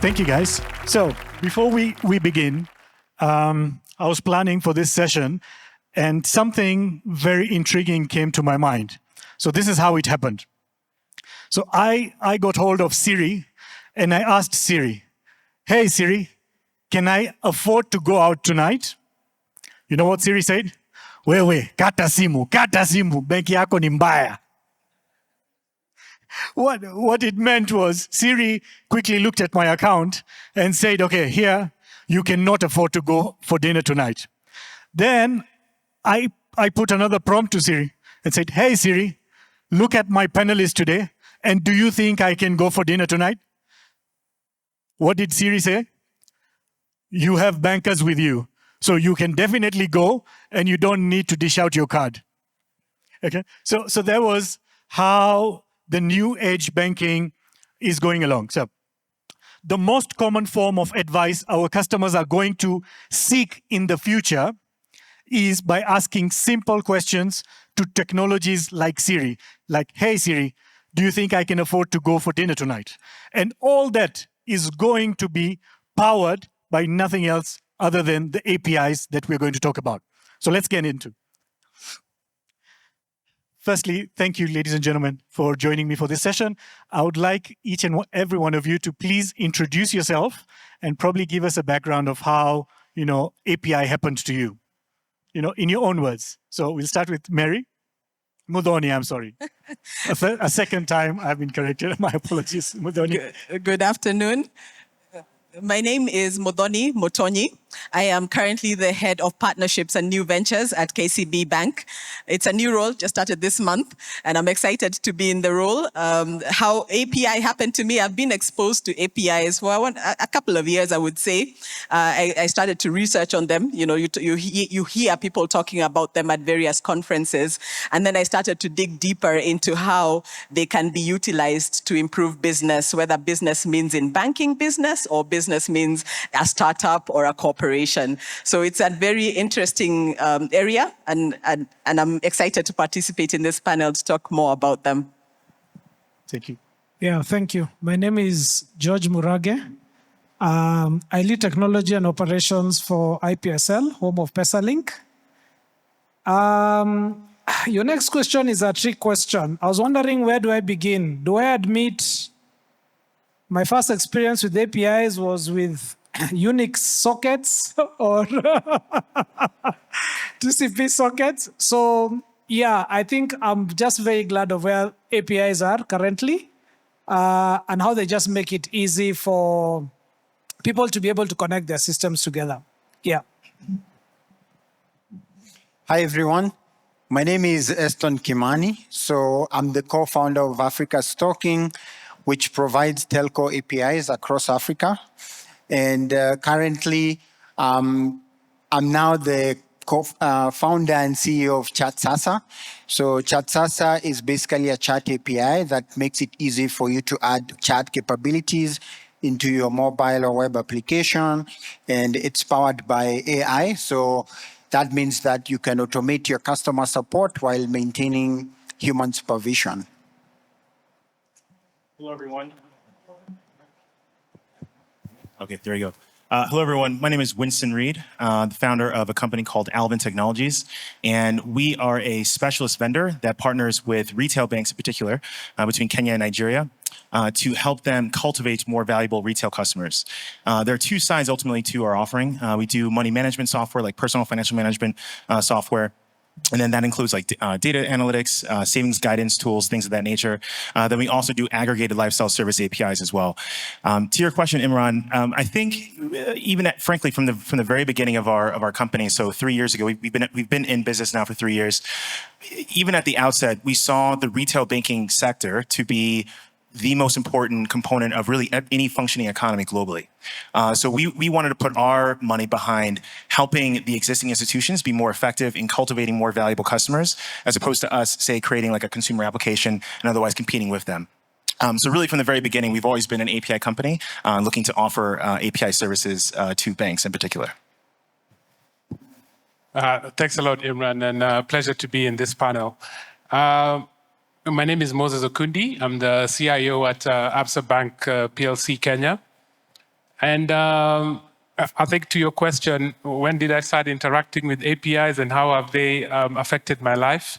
Thank you, guys. So before we begin, I was planning for this session and something very intriguing came to my mind. So this is how it happened. So I got hold of Siri and I asked Siri, hey Siri, can I afford to go out tonight? You know what Siri said? Wewe, kata simu, benki yako ni mbaya. What it meant was Siri quickly looked at my account and said, okay, here, you cannot afford to go for dinner tonight. Then I put another prompt to Siri and said, hey Siri, look at my panelists today, and do you think I can go for dinner tonight? What did Siri say? You have bankers with you, so you can definitely go and you don't need to dish out your card. Okay, so that was how the new age banking is going along. So the most common form of advice our customers are going to seek in the future is by asking simple questions to technologies like Siri, like, hey Siri, do you think I can afford to go for dinner tonight? And all that is going to be powered by nothing else other than the APIs that we're going to talk about. So let's get into. Firstly, thank you, ladies and gentlemen, for joining me for this session. I would like each and every one of you to please introduce yourself and probably give us a background of how, API happened to you, in your own words. So we'll start with Mary. Mudhoni, I'm sorry. A second time I've been corrected. My apologies, Mudhoni. Good afternoon. My name is Modoni Motonyi. I am currently the head of partnerships and new ventures at KCB Bank. It's a new role, just started this month, and I'm excited to be in the role. How API happened to me, I've been exposed to APIs for a couple of years, I would say. I started to research on them. You hear people talking about them at various conferences, and then I started to dig deeper into how they can be utilized to improve business, whether business means in banking business or business means a startup or a corporation. So it's a very interesting area, and I'm excited to participate in this panel to talk more about them. Thank you. Yeah, thank you. My name is George Murage. I lead technology and operations for IPSL, home of PesaLink. Your next question is a trick question. I was wondering, where do I begin? Do I admit my first experience with APIs was with Unix sockets or TCP sockets? So yeah, I think I'm just very glad of where APIs are currently and how they just make it easy for people to be able to connect their systems together. Yeah. Hi, everyone. My name is Eston Kimani. So I'm the co-founder of Africa Stocking, which provides telco APIs across Africa. And currently, I'm now the founder and CEO of ChatSasa. So ChatSasa is basically a chat API that makes it easy for you to add chat capabilities into your mobile or web application. And it's powered by AI. So that means that you can automate your customer support while maintaining human supervision. Hello, everyone. Okay, there you go. Hello, everyone. My name is Winston Reed, the founder of a company called Alvin Technologies. And we are a specialist vendor that partners with retail banks in particular, between Kenya and Nigeria, to help them cultivate more valuable retail customers. There are two sides ultimately to our offering. We do money management software, like personal financial management software. And then that includes like data analytics, savings guidance tools, things of that nature. Then we also do aggregated lifestyle service APIs as well. To your question, Imran, I think even frankly from the very beginning of our company, so 3 years ago, we've been in business now for 3 years. Even at the outset, we saw the retail banking sector to be the most important component of really any functioning economy globally. So we wanted to put our money behind helping the existing institutions be more effective in cultivating more valuable customers, as opposed to us, say, creating like a consumer application and otherwise competing with them. So really from the very beginning, we've always been an API company looking to offer API services to banks in particular. Thanks a lot, Imran, and pleasure to be in this panel. My name is Moses Okundi. I'm the CIO at Absa Bank PLC Kenya. And I think to your question, when did I start interacting with APIs and how have they affected my life?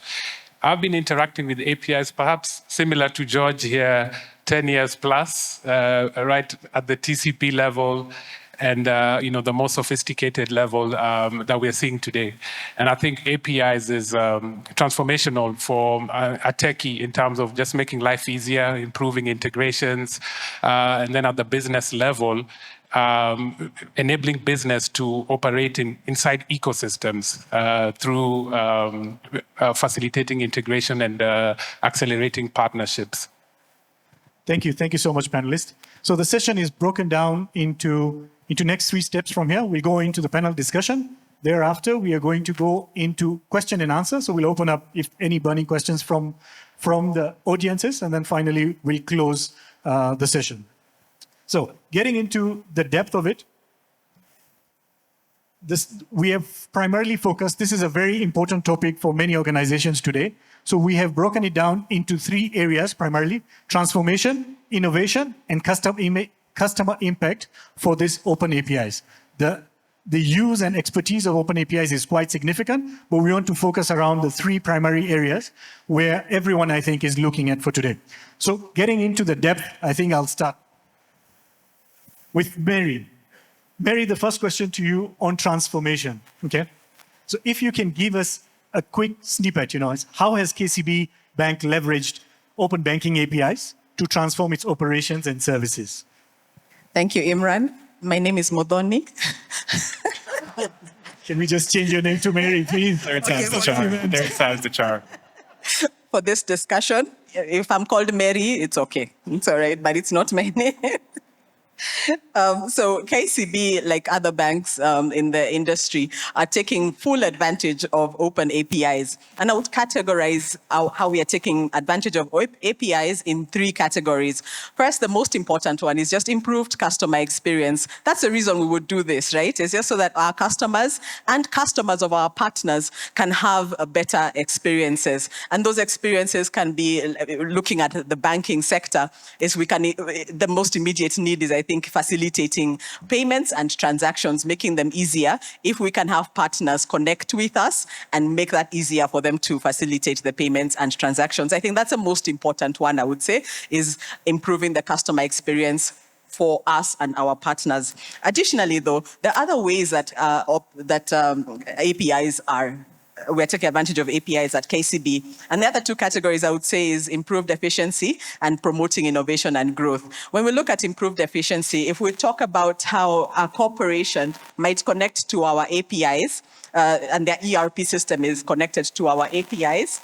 I've been interacting with APIs perhaps similar to George here, 10 years plus, right at the TCP level and the more sophisticated level that we're seeing today. And I think APIs is transformational for a techie in terms of just making life easier, improving integrations, and then at the business level, enabling business to operate inside ecosystems through facilitating integration and accelerating partnerships. Thank you. Thank you so much, panelists. So the session is broken down into next 3 steps from here. We'll go into the panel discussion. Thereafter, we are going to go into question and answer. So we'll open up if any burning questions from the audiences, and then finally we'll close the session. So getting into the depth of it, we have primarily focused, this is a very important topic for many organizations today. So we have broken it down into 3 areas primarily: transformation, innovation, and customer impact for these open APIs. The use and expertise of open APIs is quite significant, but we want to focus around the 3 primary areas where everyone, I think, is looking at for today. So getting into the depth, I think I'll start with Mary. Mary, the first question to you on transformation, okay? So if you can give us a quick snippet, how has KCB Bank leveraged open banking APIs to transform its operations and services? Thank you, Imran. My name is Modoni. Can we just change your name to Mary, please? Third time's the charm. Third time's the charm. For this discussion, if I'm called Mary, it's okay. It's all right, but it's not my name. So KCB, like other banks in the industry, are taking full advantage of open APIs. And I would categorize how we are taking advantage of APIs in 3 categories. First, the most important one is just improved customer experience. That's the reason we would do this, right? It's just so that our customers and customers of our partners can have better experiences. And those experiences can be, looking at the banking sector, the most immediate need is, I think, facilitating payments and transactions, making them easier. If we can have partners connect with us and make that easier for them to facilitate the payments and transactions, I think that's the most important one, I would say, is improving the customer experience for us and our partners. Additionally, though, there are other ways that APIs are. We're taking advantage of APIs at KCB. And the other 2 categories, I would say, is improved efficiency and promoting innovation and growth. When we look at improved efficiency, if we talk about how a corporation might connect to our APIs, and their ERP system is connected to our APIs,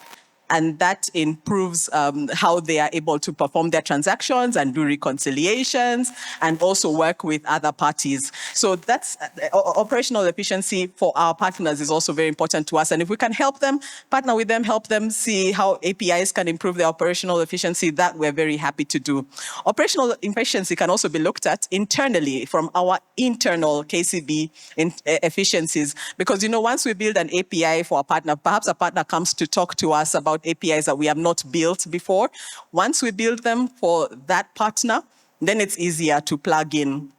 and that improves how they are able to perform their transactions and do reconciliations and also work with other parties. So that's operational efficiency for our partners is also very important to us. And if we can help them, partner with them, help them see how APIs can improve their operational efficiency, that we're very happy to do. Operational efficiency can also be looked at internally from our internal KCB efficiencies. Because, once we build an API for a partner, perhaps a partner comes to talk to us about APIs that we have not built before. Once we build them for that partner, then it's easier to plug in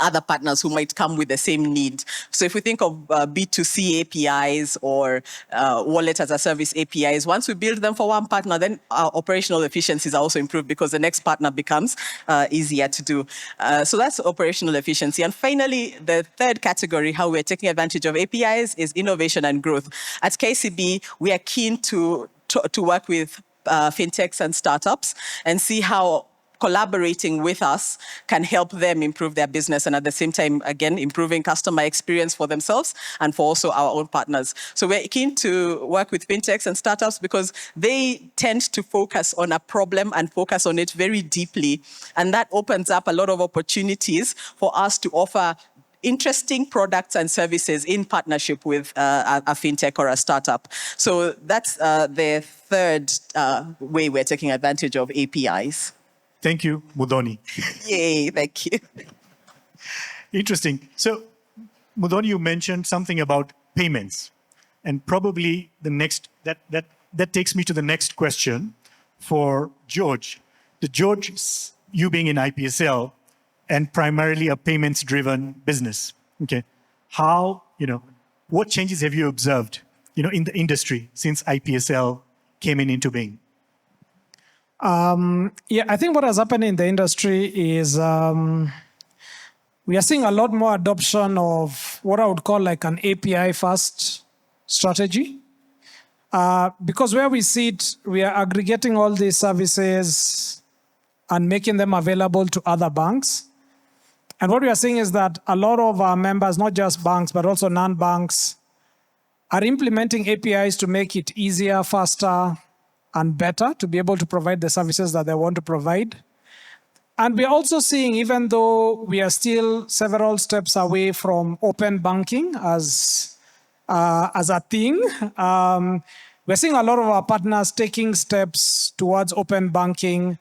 other partners who might come with the same need. So if we think of B2C APIs or wallet as a service APIs, once we build them for one partner, then our operational efficiencies are also improved because the next partner becomes easier to do. So that's operational efficiency. And finally, the third category, how we're taking advantage of APIs, is innovation and growth. At KCB, we are keen to work with fintechs and startups and see how collaborating with us can help them improve their business and at the same time, again, improving customer experience for themselves and for also our own partners. So we're keen to work with fintechs and startups because they tend to focus on a problem and focus on it very deeply. And that opens up a lot of opportunities for us to offer interesting products and services in partnership with a fintech or a startup. So that's the third way we're taking advantage of APIs. Thank you, Modoni. Yay, thank you. Interesting. So, Modoni, you mentioned something about payments. And probably that takes me to the next question for George. George, you being in IPSL, and primarily a payments-driven business. Okay, how, what changes have you observed, in the industry since IPSL came into being? Yeah, I think what has happened in the industry is we are seeing a lot more adoption of what I would call like an API-first strategy. Because where we sit, we are aggregating all these services and making them available to other banks. And what we are seeing is that a lot of our members, not just banks, but also non-banks, are implementing APIs to make it easier, faster, and better to be able to provide the services that they want to provide. And we're also seeing, even though we are still several steps away from open banking as a thing, we're seeing a lot of our partners taking steps towards open banking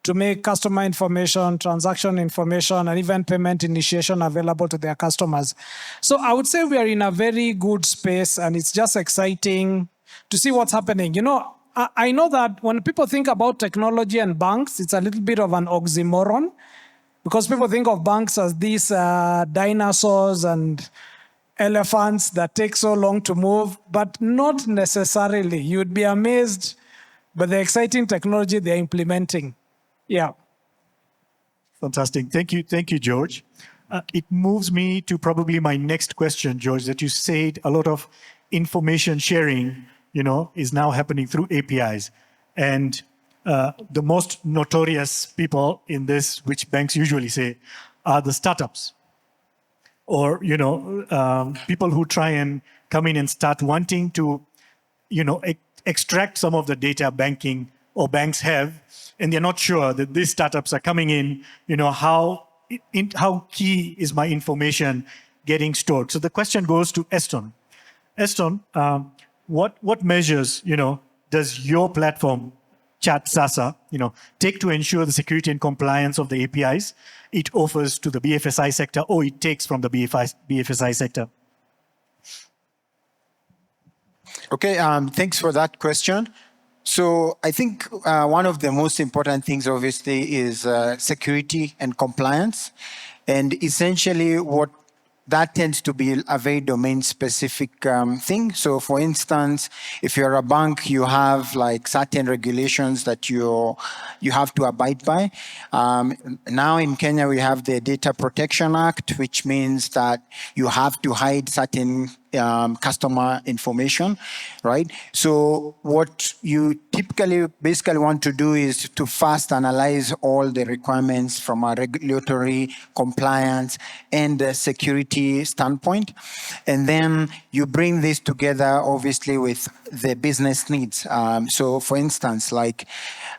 to make customer information, transaction information, and even payment initiation available to their customers. So I would say we are in a very good space, and it's just exciting to see what's happening. I know that when people think about technology and banks, it's a little bit of an oxymoron, because people think of banks as these dinosaurs and elephants that take so long to move, but not necessarily. You'd be amazed by the exciting technology they're implementing. Yeah. Fantastic. Thank you, George. It moves me to probably my next question, George, that you said a lot of information sharing, is now happening through APIs. And the most notorious people in this, which banks usually say, are the startups. Or, people who try and come in and start wanting to, extract some of the data banking or banks have, and they're not sure that these startups are coming in, how key is my information getting stored? So the question goes to Eston. Eston, what measures, does your platform, Chat Sasa, take to ensure the security and compliance of the APIs it offers to the BFSI sector, or it takes from the BFSI sector? Okay, thanks for that question. So I think one of the most important things, obviously, is security and compliance. And essentially, what that tends to be a very domain-specific thing. So, for instance, if you're a bank, you have like certain regulations that you have to abide by. Now in Kenya, we have the Data Protection Act, which means that you have to hide certain customer information, right? So what you typically basically want to do is to first analyze all the requirements from a regulatory, compliance, and security standpoint. And then you bring this together, obviously, with the business needs. So for instance, like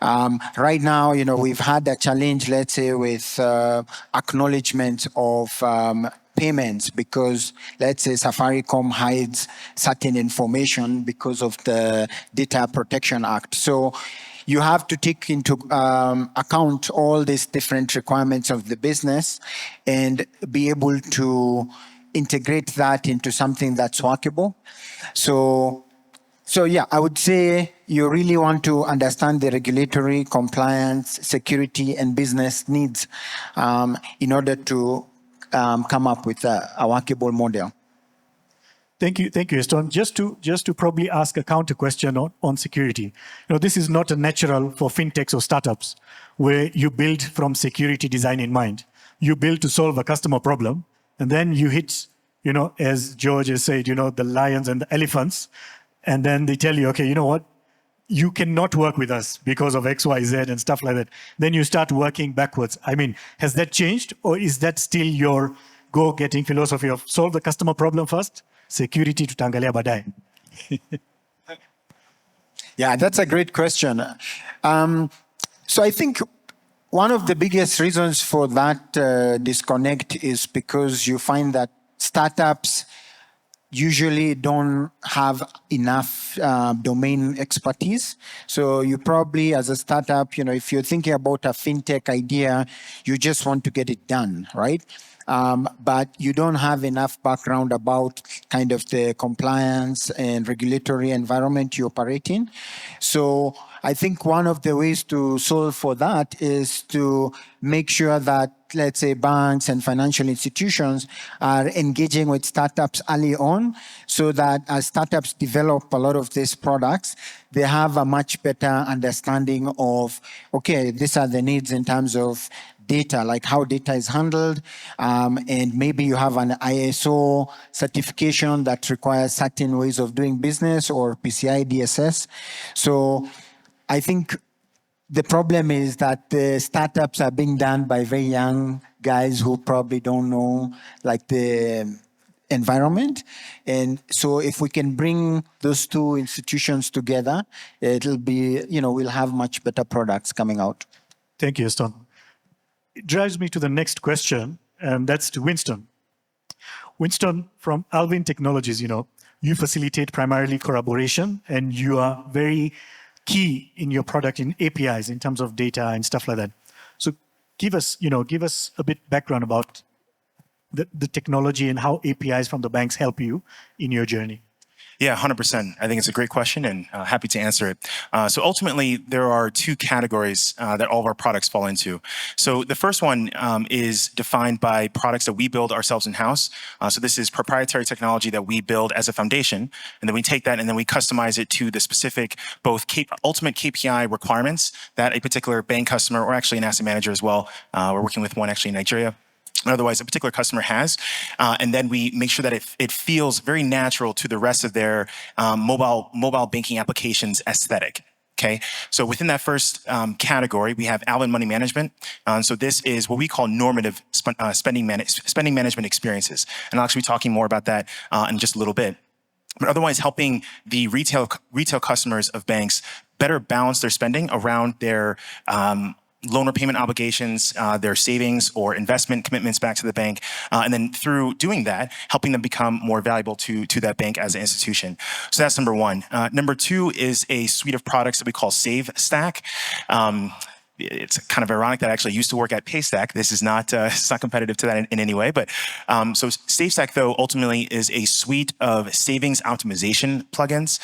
right now, we've had a challenge, let's say, with acknowledgement of payments, because let's say Safaricom hides certain information because of the Data Protection Act. So you have to take into account all these different requirements of the business and be able to integrate that into something that's workable. So yeah, I would say you really want to understand the regulatory, compliance, security, and business needs in order to come up with a workable model. Thank you, Eston. Just to probably ask a counter question on security. This is not a natural for fintechs or startups where you build from security design in mind. You build to solve a customer problem, and then you hit, as George has said, the lions and the elephants, and then they tell you, okay, you know what? You cannot work with us because of X, Y, Z and stuff like that. Then you start working backwards. I mean, has that changed, or is that still your go-getting philosophy of solve the customer problem first, security tutangalia baadaye? Yeah, that's a great question. So I think one of the biggest reasons for that disconnect is because you find that startups usually don't have enough domain expertise. So you probably, as a startup, if you're thinking about a fintech idea, you just want to get it done, right? But you don't have enough background about kind of the compliance and regulatory environment you operate in. So I think one of the ways to solve for that is to make sure that let's say, banks and financial institutions are engaging with startups early on so that as startups develop a lot of these products, they have a much better understanding of, okay, these are the needs in terms of data, like how data is handled, and maybe you have an ISO certification that requires certain ways of doing business or PCI DSS. So I think the problem is that the startups are being done by very young guys who probably don't know like the environment. And so if we can bring those two institutions together, it'll be, we'll have much better products coming out. Thank you, Aston. It drives me to the next question, and that's to Winston. Winston, from Alvin Technologies, you facilitate primarily collaboration, and you are very key in your product in APIs in terms of data and stuff like that. So give us a bit background about the technology and how APIs from the banks help you in your journey. Yeah, 100%. I think it's a great question and happy to answer it. So ultimately, there are two categories that all of our products fall into. So the first one is defined by products that we build ourselves in-house. So this is proprietary technology that we build as a foundation, and then we take that and then we customize it to the specific both ultimate KPI requirements that a particular bank customer, or actually an asset manager as well, we're working with one actually in Nigeria, otherwise a particular customer has, and then we make sure that it feels very natural to the rest of their mobile banking applications aesthetic. Okay, so within that first category, we have Alvin Money Management. So this is what we call normative spending management experiences, and I'll actually be talking more about that in just a little bit. But otherwise, helping the retail customers of banks better balance their spending around their loan repayment obligations, their savings or investment commitments back to the bank, and then through doing that, helping them become more valuable to that bank as an institution. So that's number one. Number two is a suite of products that we call Save Stack. It's kind of ironic that I actually used to work at Paystack. This is not it's not competitive to that in any way. But so SafeStack, though, ultimately is a suite of savings optimization plugins,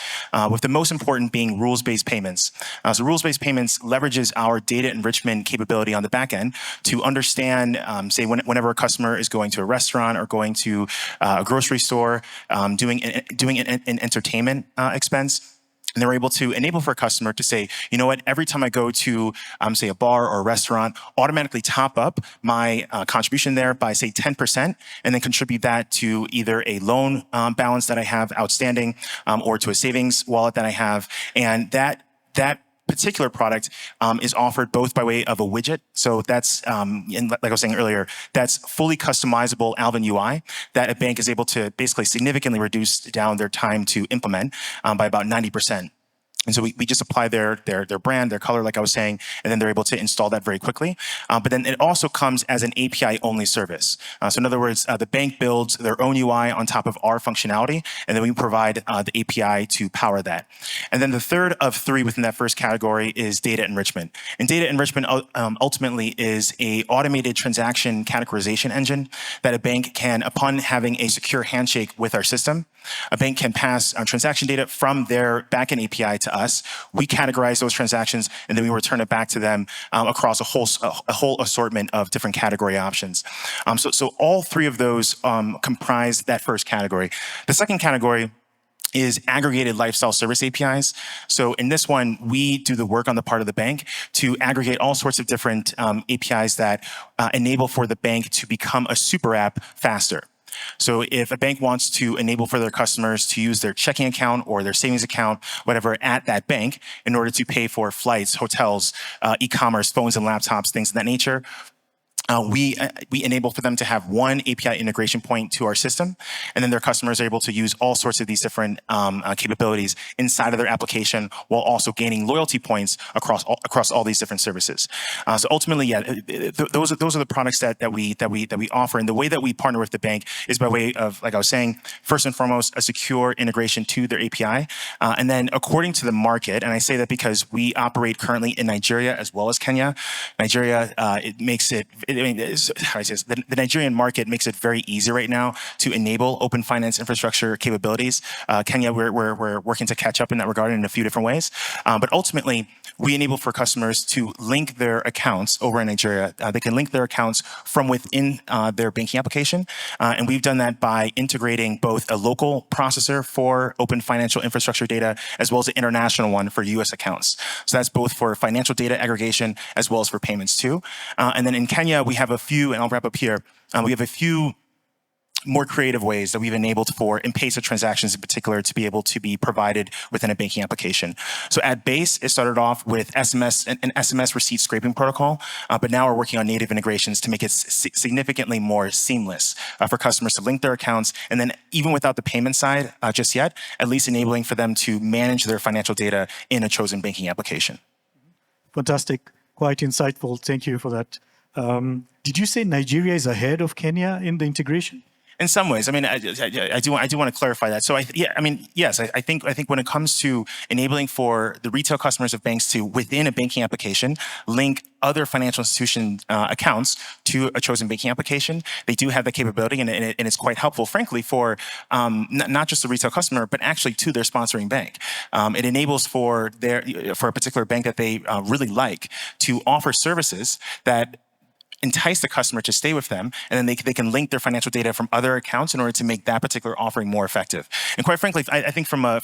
with the most important being rules-based payments. So rules-based payments leverages our data enrichment capability on the back end to understand, say, whenever a customer is going to a restaurant or going to a grocery store, doing an entertainment expense. And they're able to enable for a customer to say, you know what, every time I go to, say, a bar or a restaurant, automatically top up my contribution there by, say, 10%, and then contribute that to either a loan balance that I have outstanding or to a savings wallet that I have. And that particular product is offered both by way of a widget. So that's, like I was saying earlier, that's fully customizable Alvin UI that a bank is able to basically significantly reduce down their time to implement by about 90%. And so we just apply their brand, their color, like I was saying, and then they're able to install that very quickly. But then it also comes as an API-only service. So in other words, the bank builds their own UI on top of our functionality, and then we provide the API to power that. And then the third of three within that first category is data enrichment. And data enrichment ultimately is an automated transaction categorization engine that a bank can, upon having a secure handshake with our system, a bank can pass transaction data from their backend API to us. We categorize those transactions, and then we return it back to them across a whole assortment of different category options. So all three of those comprise that first category. The second category is aggregated lifestyle service APIs. So in this one, we do the work on the part of the bank to aggregate all sorts of different APIs that enable for the bank to become a super app faster. So if a bank wants to enable for their customers to use their checking account or their savings account, whatever, at that bank in order to pay for flights, hotels, e-commerce, phones and laptops, things of that nature, we enable for them to have one API integration point to our system, and then their customers are able to use all sorts of these different capabilities inside of their application while also gaining loyalty points across all these different services. So ultimately, yeah, those are the products that we offer, and the way that we partner with the bank is by way of, like I was saying, first and foremost, a secure integration to their API, and then according to the market, and I say that because we operate currently in Nigeria as well as Kenya. Nigeria, it makes it how I say this, the Nigerian market makes it very easy right now to enable open finance infrastructure capabilities. Kenya, we're working to catch up in that regard in a few different ways. But ultimately, we enable for customers to link their accounts over in Nigeria. They can link their accounts from within their banking application. And we've done that by integrating both a local processor for open financial infrastructure data, as well as an international one for US accounts. So that's both for financial data aggregation, as well as for payments too. And then in Kenya, we have a few, and I'll wrap up here, we have a few more creative ways that we've enabled for M-Pesa transactions in particular to be able to be provided within a banking application. So at base, it started off with SMS, an SMS receipt scraping protocol, but now we're working on native integrations to make it significantly more seamless for customers to link their accounts, and then even without the payment side just yet, at least enabling for them to manage their financial data in a chosen banking application. Fantastic. Quite insightful. Thank you for that. Did you say Nigeria is ahead of Kenya in the integration? In some ways, I mean, I do want to clarify that. So, yes, I think when it comes to enabling for the retail customers of banks to, within a banking application, link other financial institution accounts to a chosen banking application, they do have the capability, and it's quite helpful, frankly, for not just the retail customer, but actually to their sponsoring bank. It enables for a particular bank that they really like to offer services that entice the customer to stay with them, and then they can link their financial data from other accounts in order to make that particular offering more effective. And quite frankly, I think from a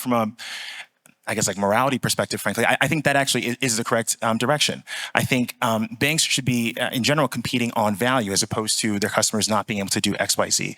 I guess like morality perspective, frankly, I think that actually is the correct direction. I think banks should be, in general, competing on value as opposed to their customers not being able to do X, Y, Z.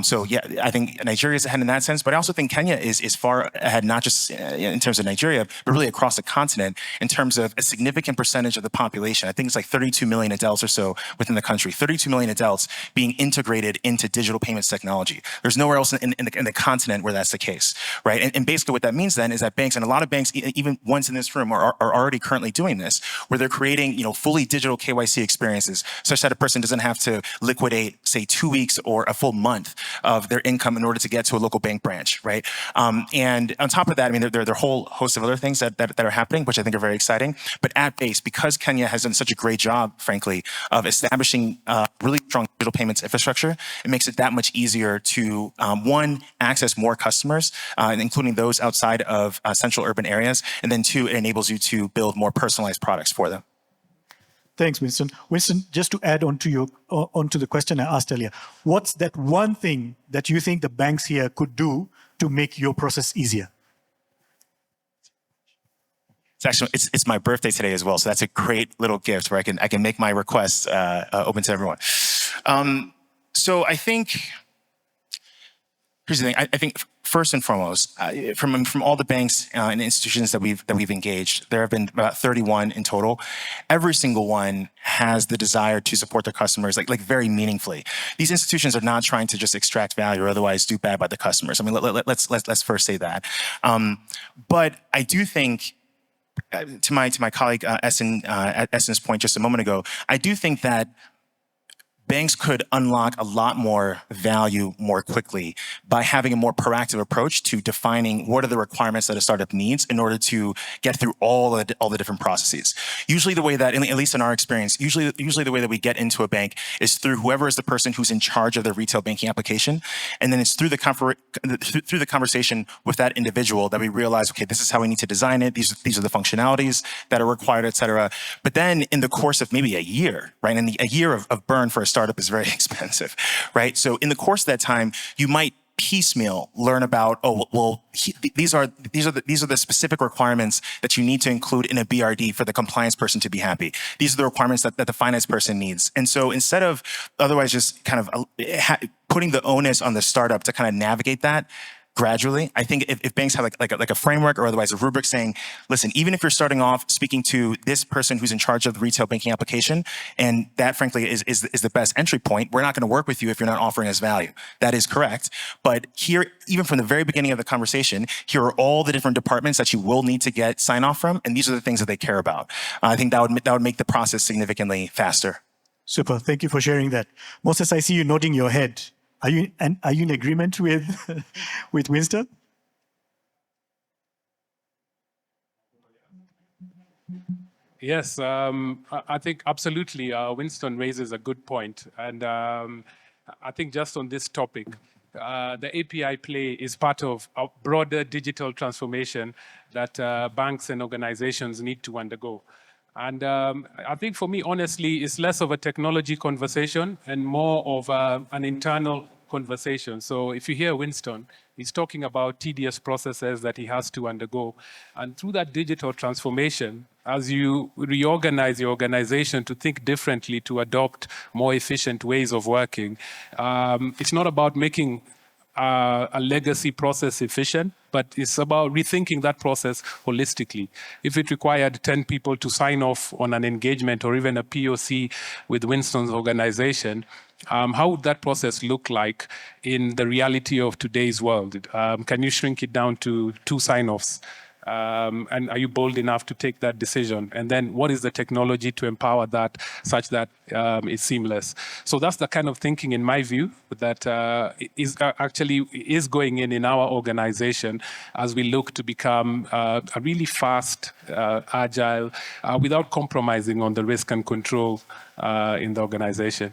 So yeah, I think Nigeria is ahead in that sense, but I also think Kenya is far ahead, not just in terms of Nigeria, but really across the continent in terms of a significant percentage of the population. I think it's like 32 million adults or so within the country, 32 million adults being integrated into digital payments technology. There's nowhere else in the continent where that's the case, right? And basically what that means then is that banks, and a lot of banks, even ones in this room, are already currently doing this, where they're creating, fully digital KYC experiences, such that a person doesn't have to liquidate, say, 2 weeks or a full month of their income in order to get to a local bank branch, right? And on top of that, I mean, there are a whole host of other things that are happening, which I think are very exciting. But at base, because Kenya has done such a great job, frankly, of establishing really strong digital payments infrastructure, it makes it that much easier to, one, access more customers, including those outside of central urban areas, and then two, it enables you to build more personalized products for them. Thanks, Winston. Winston, just to add on to the question I asked earlier, what's that one thing that you think the banks here could do to make your process easier? It's my birthday today as well, so that's a great little gift where I can make my requests open to everyone. So I think here's the thing. I think first and foremost, from all the banks and institutions that we've engaged, there have been about 31 in total. Every single one has the desire to support their customers, like very meaningfully. These institutions are not trying to just extract value or otherwise do bad by the customers. I mean, let's first say that. But I do think, to my colleague Essen, at Essen's point just a moment ago, I do think that banks could unlock a lot more value more quickly by having a more proactive approach to defining what are the requirements that a startup needs in order to get through all the different processes. Usually the way that, at least in our experience, usually the way that we get into a bank is through whoever is the person who's in charge of the retail banking application, and then it's through the conversation with that individual that we realize, okay, this is how we need to design it. These are the functionalities that are required, et cetera. But then in the course of maybe a year, right, and a year of burn for a startup is very expensive, right? So in the course of that time, you might piecemeal learn about, these are the specific requirements that you need to include in a BRD for the compliance person to be happy. These are the requirements that the finance person needs. And so instead of otherwise just kind of putting the onus on the startup to kind of navigate that gradually, I think if banks have like a framework or otherwise a rubric saying, listen, even if you're starting off speaking to this person who's in charge of the retail banking application, and that frankly is the best entry point, we're not going to work with you if you're not offering us value. That is correct. But here, even from the very beginning of the conversation, here are all the different departments that you will need to get sign off from, and these are the things that they care about. I think that would make the process significantly faster. Super. Thank you for sharing that. Moses, I see you nodding your head. Are you in agreement with Winston? Yes, I think absolutely. Winston raises a good point. And I think just on this topic, the API play is part of a broader digital transformation that banks and organizations need to undergo. And I think for me, honestly, it's less of a technology conversation and more of an internal conversation. So if you hear Winston, he's talking about tedious processes that he has to undergo. And through that digital transformation, as you reorganize your organization to think differently, to adopt more efficient ways of working, it's not about making a legacy process efficient, but it's about rethinking that process holistically. If it required 10 people to sign off on an engagement or even a POC with Winston's organization, how would that process look like in the reality of today's world? Can you shrink it down to 2 sign-offs? And are you bold enough to take that decision? And then what is the technology to empower that such that it's seamless? So that's the kind of thinking, in my view, that is going in our organization as we look to become a really fast, agile, without compromising on the risk and control in the organization.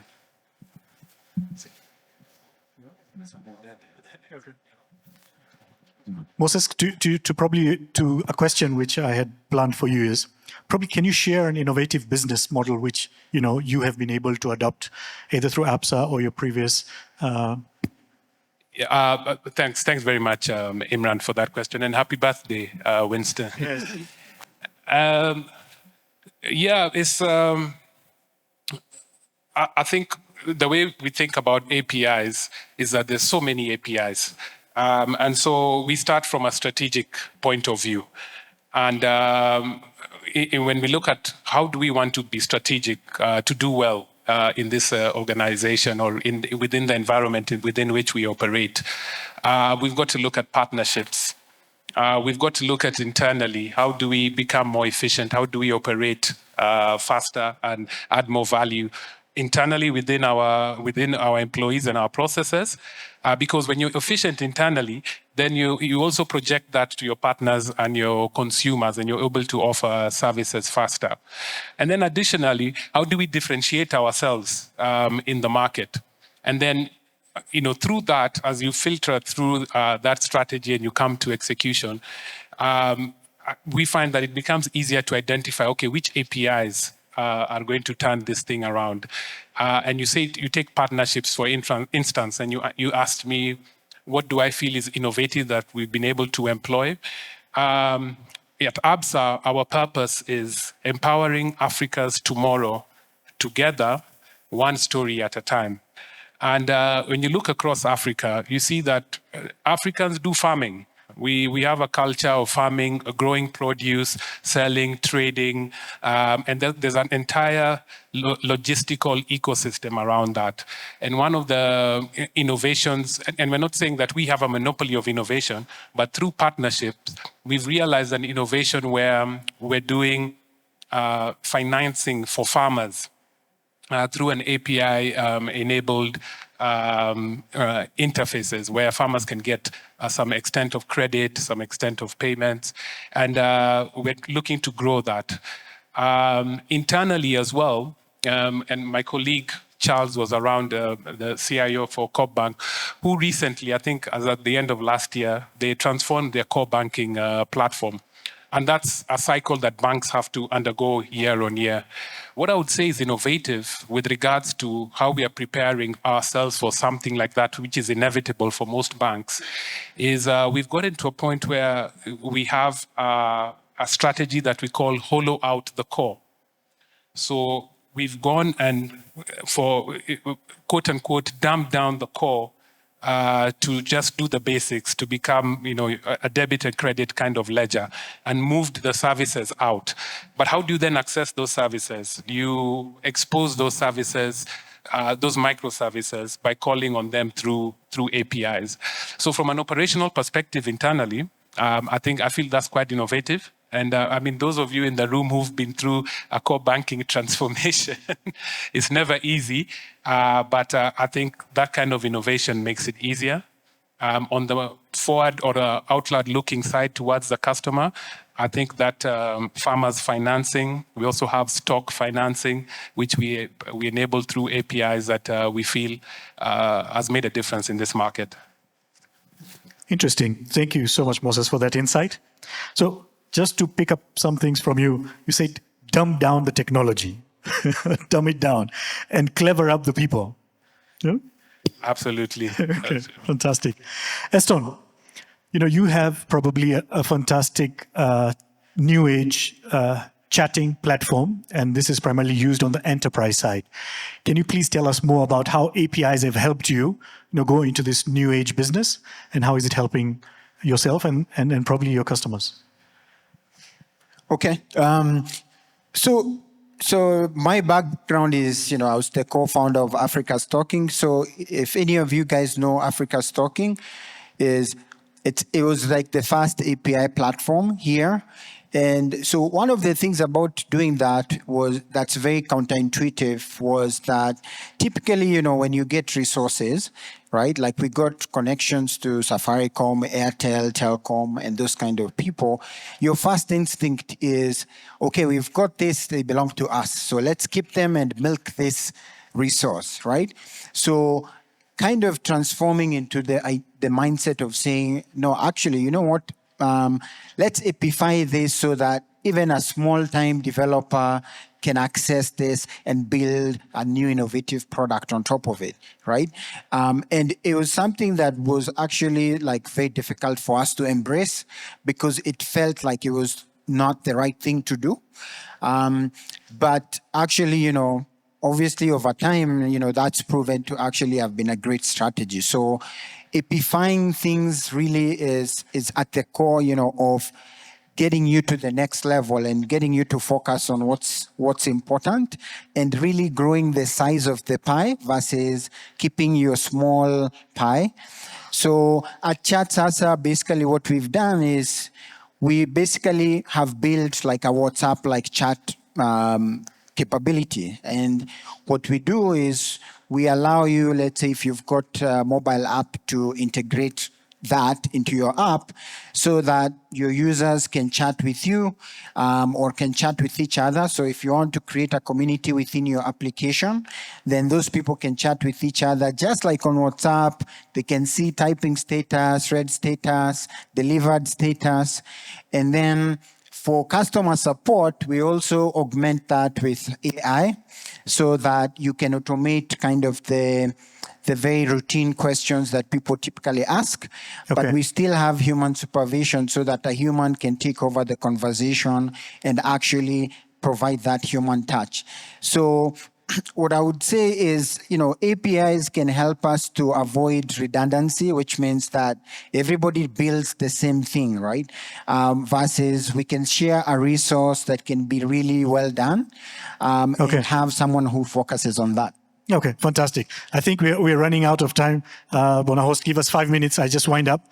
Moses, to a question which I had planned for you is, probably can you share an innovative business model which you have been able to adopt either through APSA or your previous? Thanks very much, Imran, for that question, and happy birthday, Winston. Yes. It's. I think the way we think about APIs is that there's so many APIs. And so we start from a strategic point of view. And when we look at how do we want to be strategic to do well in this organization or within the environment within which we operate, we've got to look at partnerships. We've got to look at internally, how do we become more efficient? How do we operate faster and add more value internally within our employees and our processes? Because when you're efficient internally, then you also project that to your partners and your consumers, and you're able to offer services faster. And then additionally, how do we differentiate ourselves in the market? And then through that, as you filter through that strategy and you come to execution, we find that it becomes easier to identify, okay, which APIs are going to turn this thing around. And you take partnerships, for instance, and you asked me, what do I feel is innovative that we've been able to employ? At ABSA, our purpose is empowering Africa's tomorrow together, one story at a time. And when you look across Africa, you see that Africans do farming. We have a culture of farming, growing produce, selling, trading, and there's an entire logistical ecosystem around that. And one of the innovations, and we're not saying that we have a monopoly of innovation, but through partnerships, we've realized an innovation where we're doing financing for farmers through an API-enabled interfaces where farmers can get some extent of credit, some extent of payments, and we're looking to grow that. Internally as well, and my colleague Charles was around, the CIO for Coop Bank, who recently, I think as at the end of last year, they transformed their core banking platform. And that's a cycle that banks have to undergo year on year. What I would say is innovative with regards to how we are preparing ourselves for something like that, which is inevitable for most banks, is we've gotten to a point where we have a strategy that we call hollow out the core. So we've gone and, for quote unquote, dumb down the core to just do the basics, to become, a debit and credit kind of ledger, and moved the services out. But how do you then access those services? You expose those services, those microservices, by calling on them through APIs. So from an operational perspective internally, I feel that's quite innovative. And those of you in the room who've been through a core banking transformation, it's never easy, but I think that kind of innovation makes it easier. On the forward or the outward looking side towards the customer, I think that farmers financing, we also have stock financing, which we enable through APIs that we feel has made a difference in this market. Interesting. Thank you so much, Moses, for that insight. So just to pick up some things from you, you said dumb down the technology, dumb it down, and clever up the people. Yeah? Absolutely. Okay, fantastic. Eston, you have probably a fantastic new age chatting platform, and this is primarily used on the enterprise side. Can you please tell us more about how APIs have helped you, go into this new age business, and how is it helping yourself and probably your customers? Okay. So my background is, I was the co-founder of Africa's Talking. So if any of you guys know Africa's Talking, it was like the first API platform here. And so one of the things about doing that that's very counterintuitive was that typically, when you get resources, right? Like we got connections to Safaricom, Airtel, Telcom, and those kind of people. Your first instinct is, okay, we've got this, they belong to us. So let's keep them and milk this resource, right? So kind of transforming into the mindset of saying, no, actually, you know what? Let's apify this so that even a small-time developer can access this and build a new innovative product on top of it, right? And it was something that was actually like very difficult for us to embrace because it felt like it was not the right thing to do. But actually, obviously over time, that's proven to actually have been a great strategy. So apifying things really is at the core, of getting you to the next level and getting you to focus on what's important and really growing the size of the pie versus keeping your small pie. So at ChatSasa, basically what we've done is we basically have built like a WhatsApp-like chat capability. And what we do is we allow you, let's say if you've got a mobile app, to integrate that into your app so that your users can chat with you or can chat with each other. So if you want to create a community within your application, then those people can chat with each other just like on WhatsApp. They can see typing status, read status, delivered status. And then for customer support, we also augment that with AI so that you can automate kind of the very routine questions that people typically ask, but we still have human supervision so that a human can take over the conversation and actually provide that human touch. So what I would say is, APIs can help us to avoid redundancy, which means that everybody builds the same thing, right? Versus we can share a resource that can be really well done and have someone who focuses on that. Okay, fantastic. I think we're running out of time. Host, give us 5 minutes. I just wind up.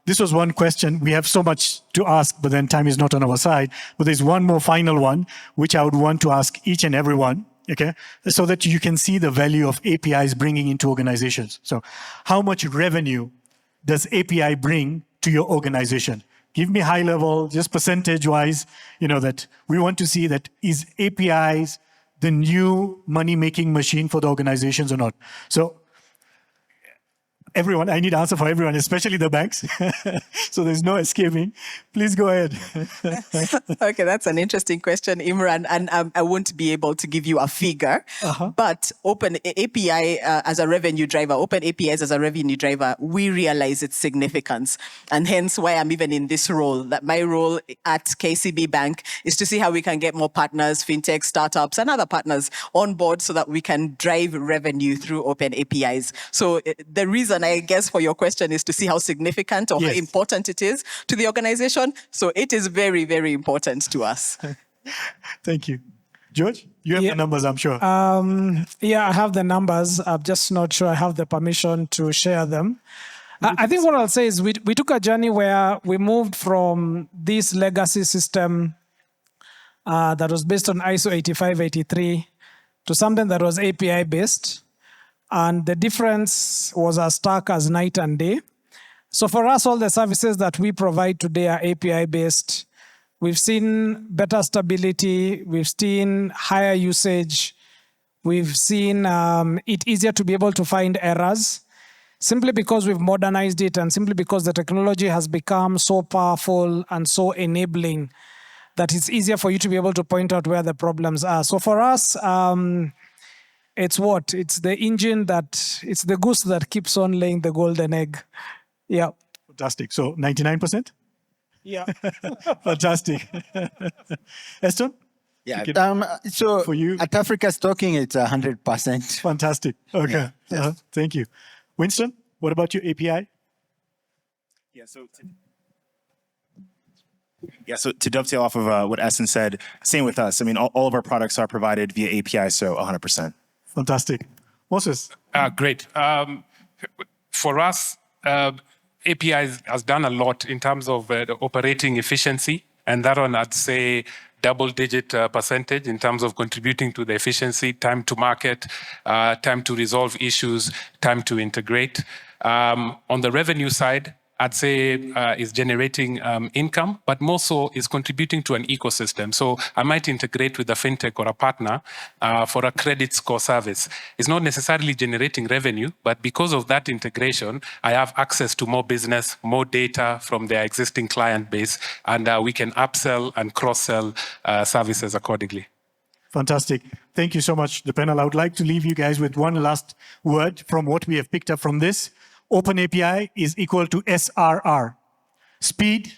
This was one question. We have so much to ask, but then time is not on our side. But there's one more final one, which I would want to ask each and everyone, okay, so that you can see the value of APIs bringing into organizations. So how much revenue does API bring to your organization? Give me high level, just percentage-wise, that we want to see that is APIs the new money-making machine for the organizations or not. So everyone, I need an answer for everyone, especially the banks. So there's no escaping. Please go ahead. Okay, that's an interesting question, Imran, and I won't be able to give you a figure, but Open API as a revenue driver, Open APIs as a revenue driver, we realize its significance, and hence why I'm even in this role. That my role at KCB Bank is to see how we can get more partners, fintech, startups, and other partners on board so that we can drive revenue through Open APIs. So the reason, I guess, for your question is to see how significant or how important it is to the organization. So it is very, very important to us. Thank you. George, you have the numbers, I'm sure. Yeah, I have the numbers. I'm just not sure I have the permission to share them. I think what I'll say is we took a journey where we moved from this legacy system that was based on ISO 8583 to something that was API based. And the difference was as stark as night and day. So for us, all the services that we provide today are API based. We've seen better stability. We've seen higher usage. We've seen it easier to be able to find errors, simply because we've modernized it and simply because the technology has become so powerful and so enabling that it's easier for you to be able to point out where the problems are. So for us, it's what? It's the engine it's the goose that keeps on laying the golden egg. Yeah. Fantastic. So 99%? Yeah. Fantastic. Eston? Yeah. Okay. So For you? at Africa's Talking, it's 100%. Fantastic. Okay. Yeah. Thank you. Winston, what about your API? So to dovetail off of what Essen said, same with us. I mean, all of our products are provided via API, so 100%. Fantastic. Moses? Great. For us, API has done a lot in terms of the operating efficiency, and that one, I'd say, double-digit percentage in terms of contributing to the efficiency, time to market, time to resolve issues, time to integrate. On the revenue side, I'd say is generating income, but more so is contributing to an ecosystem. So I might integrate with a fintech or a partner for a credit score service. It's not necessarily generating revenue, but because of that integration, I have access to more business, more data from their existing client base, and we can upsell and cross-sell services accordingly. Fantastic. Thank you so much, the panel. I would like to leave you guys with one last word from what we have picked up from this. Open API is equal to SRR. Speed,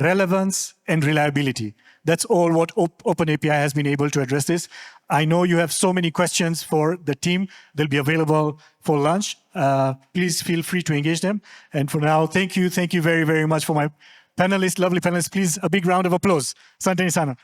relevance, and reliability. That's all what Open API has been able to address this. I know you have so many questions for the team. They'll be available for lunch. Please feel free to engage them. And for now, thank you. Thank you very, very much for my panelists, lovely panelists. Please, a big round of applause. Asante sana.